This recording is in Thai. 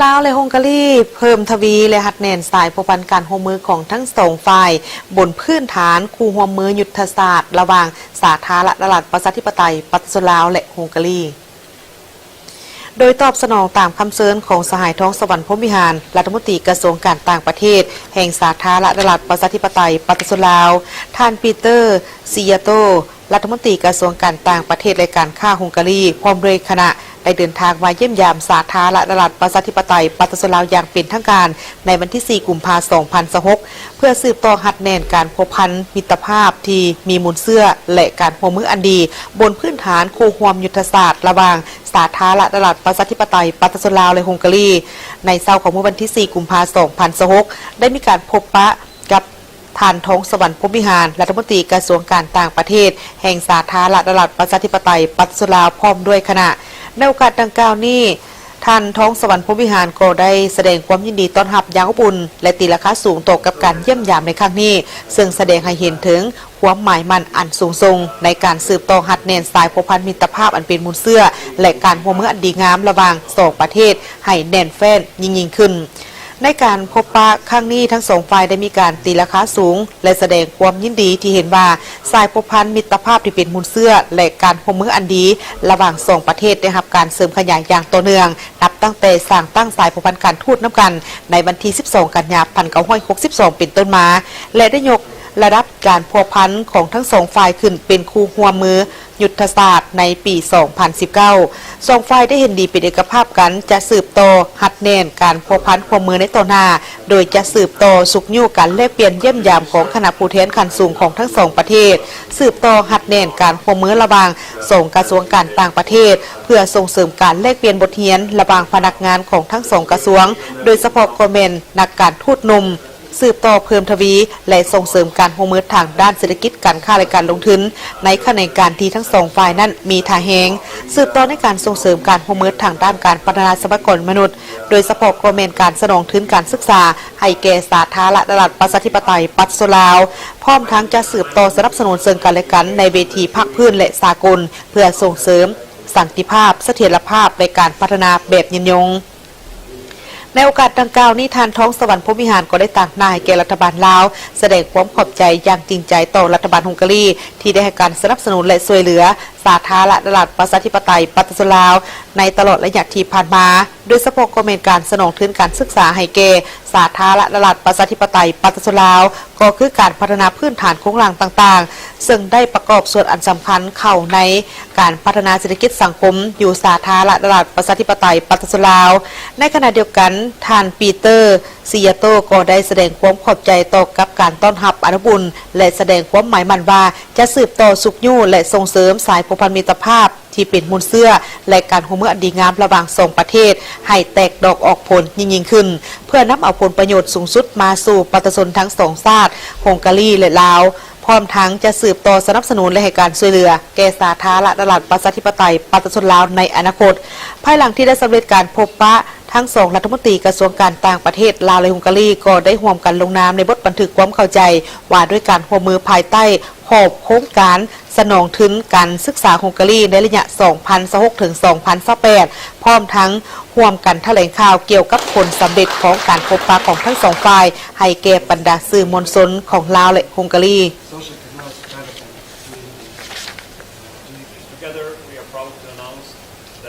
ลาวและฮังการีเพิ่มทวีและหัดแน่นสายผูกพันการร่วมมือของทั้งสองฝ่ายบนพื้นฐานคู่ร่วมมือยุทธศาสตร์ระหว่างสาธารณรัฐประชาธิปไตยประชาชนลาวและฮังการีโดยตอบสนองตามคำเชิญของสหายท้องสวรรค์พรหมวิหารรัฐมนตรีกระทรวงการต่างประเทศแห่งสาธารณรัฐประชาธิปไตยประชาชนลาวท่านปีเตอร์ซิยาโตรัฐมนตรีกระทรวงการต่างประเทศและการค้าฮังการีพร้อมด้วยคณะได้เดินทางมาเยี่ยมยามสาธารณรัฐประชาธิปไตยประชาชนลาวอย่างเป็นทางการในวันที่ 4 กุมภาพันธ์ 2026 เพื่อสืบต่อหัดแน่นการผูกพันมิตรภาพที่มีมูลเชื่อและการร่วมมืออันดีบนพื้นฐานคู่ร่วมยุทธศาสตร์ระหว่างสาธารณรัฐประชาธิปไตยประชาชนลาวและฮังการีในเช้าของวันที่ 4 กุมภาพันธ์ 2026 ได้มีการพบปะกับท่านท้องสวรรค์พรหมวิหารรัฐมนตรีกระทรวงการต่างประเทศแห่งสาธารณรัฐประชาธิปไตยประชาชนลาวพร้อมด้วยคณะในโอกาสดังกล่าวนี้ท่านท้องสวรรค์พรหมวิหารก็ได้แสดงความยินดีต้อนรับอย่างอบอุ่นและตีราคาสูงต่อกับการเยี่ยมยามในครั้งนี้ซึ่งแสดงให้เห็นถึงความหมายมั่นอันสูงส่งในการสืบต่อหัดแน่นสายผูกพันมิตรภาพอันเป็นมูลเชื่อและการร่วมมืออันดีงามระหว่างสองประเทศให้แน่นแฟ้นยิ่งขึ้นในการพบปะครั้งนี้ทั้งสองฝ่ายได้มีการตีราคาสูงและแสดงความยินดีที่เห็นว่าสายผูกพันมิตรภาพที่เป็นมูลเชื่อและการร่วมมืออันดีระหว่างสองประเทศได้รับการเสริมขยายอย่างต่อเนื่องนับตั้งแต่สร้างตั้งสายผูกพันการทูตน้ำกันในวันที่ 12 กันยายน 1962 เป็นต้นมาและได้ยกระดับการพัวพันของทั้งสองฝ่ายขึ้นเป็นคู่ร่วมมือยุทธศาสตร์ในปี 2019 สองฝ่ายได้เห็นดีเป็นเอกภาพกันจะสืบต่อหัดแน่นการพัวพันร่วมมือในต่อหน้าโดยจะสืบต่อสุกยู่กันแลกเปลี่ยนเยี่ยมยามของคณะผู้แทนขั้นสูงของทั้งสองประเทศสืบต่อหัดแน่นการร่วมมือระหว่างส่งกระทรวงการต่างประเทศเพื่อส่งเสริมการแลกเปลี่ยนบทเรียนระหว่างพนักงานของทั้งสองกระทรวงโดยเฉพาะคอมเมนต์นักการทูตหนุ่มสืบต่อเพิ่มทวีและส่งเสริมการร่วมมือทางด้านเศรษฐกิจการค้าและการลงทุนในขณะการที่ทั้งสองฝ่ายนั้นมีท่าแหงสืบต่อในการส่งเสริมการร่วมมือทางด้านการพัฒนาทรัพยากรมนุษย์โดยเฉพาะคอมเมนต์การสนองทุนการศึกษาให้แก่สาธารณรัฐประชาธิปไตยประชาชนลาวพร้อมทั้งจะสืบต่อสนับสนุนซึ่งกันและกันในเวทีภาคพื้นและสากลเพื่อส่งเสริมสันติภาพเสถียรภาพในการพัฒนาแบบยืนยงในโอกาสดังกล่าวนี้ท่านท้องสวรรค์พรหมวิหารก็ได้ตั้งนายแก่รัฐบาลลาวแสดงความขอบใจอย่างจริงใจต่อรัฐบาลฮังการีที่ได้ให้การสนับสนุนและช่วยเหลือสาธารณรัฐประชาธิปไตยประชาชนลาวในตลอดระยะที่ผ่านมาโดยเฉพาะกรณีการสนองทุนการศึกษาให้แก่สาธารณรัฐประชาธิปไตยประชาชนลาวก็คือการพัฒนาพื้นฐานโครงสร้างต่างๆซึ่งได้ประกอบส่วนอันสำคัญเข้าในการพัฒนาเศรษฐกิจสังคมอยู่สาธารณรัฐประชาธิปไตยประชาชนลาวในขณะเดียวกันท่านปีเตอร์ซิยาโตก็ได้แสดงความขอบใจต่อกับการต้อนรับอนุบุญและแสดงความหมายมั่นว่าจะสืบต่อสุขยู่และส่งเสริมสายผูกพันมิตรภาพที่เป็นมูลเชื่อและการร่วมมืออันดีงามระหว่างสองประเทศให้แตกดอกออกผลยิ่งขึ้นเพื่อนำเอาผลประโยชน์สูงสุดมาสู่ประชาชนทั้งสองชาติฮังการีและลาวพร้อมทั้งจะสืบต่อสนับสนุนและให้การช่วยเหลือแก่สาธารณรัฐประชาธิปไตยประชาชนลาวในอนาคตภายหลังที่ได้สำเร็จการพบปะทั้งสองรัฐมนตรีกระทรวงการต่างประเทศลาวและฮังการีก็ได้ร่วมกันลงนามในบทบันทึกความเข้าใจว่าด้วยการร่วมมือภายใต้ขอบโครงการสนองทุนการศึกษาฮังการีในระยะ 2016 ถึง 2028 พร้อมทั้งร่วมกันแถลงข่าวเกี่ยวกับผลสำเร็จของการพบปะของทั้งสองฝ่ายให้แก่บรรดาสื่อมวลชนของลาวและฮังการี